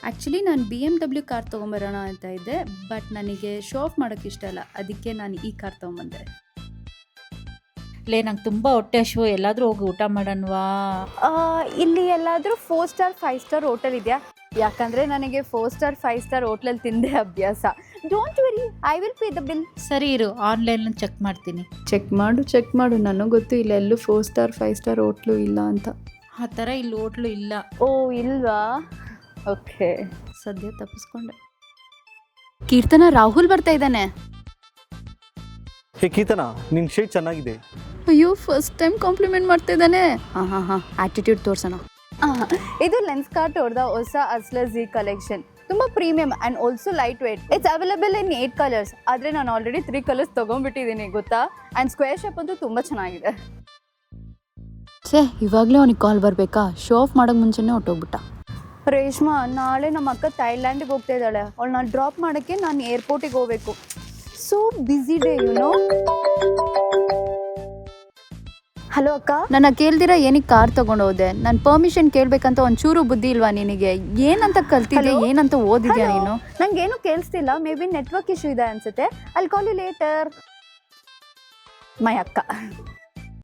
Actually ನಾನು BMW car ತೊಗೊಂಬರೋಣ ಅಂತ ಇದ್ದೆ, ಬಟ್ ನನಗೆ ಶೋ ಆಫ್ ಮಾಡೋಕ್ಕೆ ಇಷ್ಟ ಇಲ್ಲ, ಅದಕ್ಕೆ ನಾನು ಈ ಕಾರ್ ತೊಗೊಂಬಂದೆ. ನಂಗೆ ತುಂಬ ಹೊಟ್ಟೆ ಹಸಿವು, ಎಲ್ಲಾದರೂ ಹೋಗಿ ಊಟ ಮಾಡೋಣವಾ? ಇಲ್ಲಿ ಎಲ್ಲಾದರೂ 4 ಸ್ಟಾರ್ 5 ಸ್ಟಾರ್ ಹೋಟೆಲ್ ಇದೆಯಾ? ಯಾಕಂದರೆ ನನಗೆ 4 ಸ್ಟಾರ್ 5 ಸ್ಟಾರ್ ಹೋಟ್ಲಲ್ಲಿ ತಿಂದೆ ಅಭ್ಯಾಸ. Don't worry, I will pay the bill. ಸರಿ ಇರು, ಆನ್ಲೈನಲ್ಲಿ ಚೆಕ್ ಮಾಡ್ತೀನಿ. ಚೆಕ್ ಮಾಡು, ನನಗೆ ಗೊತ್ತು ಇಲ್ಲ ಎಲ್ಲೂ 4 ಸ್ಟಾರ್ 5 ಸ್ಟಾರ್ ಹೋಟ್ಲು ಇಲ್ಲ ಅಂತ. ಆ ಥರ ಇಲ್ಲಿ ಹೋಟ್ಲು ಇಲ್ಲ. ಓ ಇಲ್ವಾ? ಓಕೆ, ಸದ್ಯ ತಪ್ಪಿಸ್ಕೊಂಡೆ. ಕೀರ್ತನ, ರಾಹುಲ್ ಬರ್ತಾ ಇದ್ದಾನೆ. ಹೇ ಕೀರ್ತನ, ನಿನ್ನ ಶೇಡ್ ಚೆನ್ನಾಗಿದೆ. ಅಯ್ಯೋ, ಫಸ್ಟ್ ಟೈಮ್ ಕಾಂಪ್ಲಿಮೆಂಟ್ ಮಾಡ್ತಾ ಇದ್ದಾನೆ. ಹಾಂ ಆ್ಯಟಿಟ್ಯೂಡ್ ತೋರ್ಸೋಣ. ಇದು ಲೆನ್ಸ್ ಕಾರ್ಟ್ ಅವ್ರದ ಹೊಸ ಅಸ್ಲರ್ Z ಕಲೆಕ್ಷನ್. ತುಂಬ premium and also light weight. It's available in 8 colours. ಆದರೆ ನಾನು ಆಲ್ರೆಡಿ 3 ಕಲರ್ಸ್ ತೊಗೊಂಡ್ಬಿಟ್ಟಿದ್ದೀನಿ ಗೊತ್ತಾ. ಆ್ಯಂಡ್ ಸ್ಕ್ವೇರ್ ಶೇಪ್ ಅಂತೂ ತುಂಬ ಚೆನ್ನಾಗಿದೆ. ಇವಾಗಲೇ ಅವನಿಗೆ ಕಾಲ್ ಬರಬೇಕಾ? ಶೋ ಆಫ್ ಮಾಡೋಕ್ಕೆ ಮುಂಚೆನೇ ಹೊಟ್ಟೋಗ್ಬಿಟ್ಟ. ರೇಷ್ಮಾ, ನಾಳೆ ನಮ್ಮ ಅಕ್ಕ ಥೈಲ್ಯಾಂಡಿಗೆ ಹೋಗ್ತಾ ಇದ್ದಾಳೆ. ಅವಳನ್ನ ಡ್ರಾಪ್ ಮಾಡೋಕ್ಕೆ ನಾನು ಏರ್ಪೋರ್ಟಿಗೆ ಹೋಗಬೇಕು. So busy day no. Hello ಅಕ್ಕ. ನನ್ನ ಕೇಳ್ದಿರ ಏನಕ್ಕೆ ಕಾರ್ ತೊಗೊಂಡು ಹೋದೆ? ನಾನು ಪರ್ಮಿಷನ್ ಕೇಳಬೇಕಂತ ಒಂಚೂರು ಬುದ್ಧಿ ಇಲ್ವಾ ನಿನಗೆ? ಏನಂತ ಕಲ್ತಿದ್ಯಾ, ಏನಂತ ಓದಿದ್ಯಾ ನೀನು? ನಂಗೇನು ಕೇಳಿಸ್ತಿಲ್ಲ, ಮೇ ಬಿ ನೆಟ್ವರ್ಕ್ ಇಶ್ಯೂ ಇದೆ ಅನ್ಸುತ್ತೆ. I will call you later. My ಅಕ್ಕ.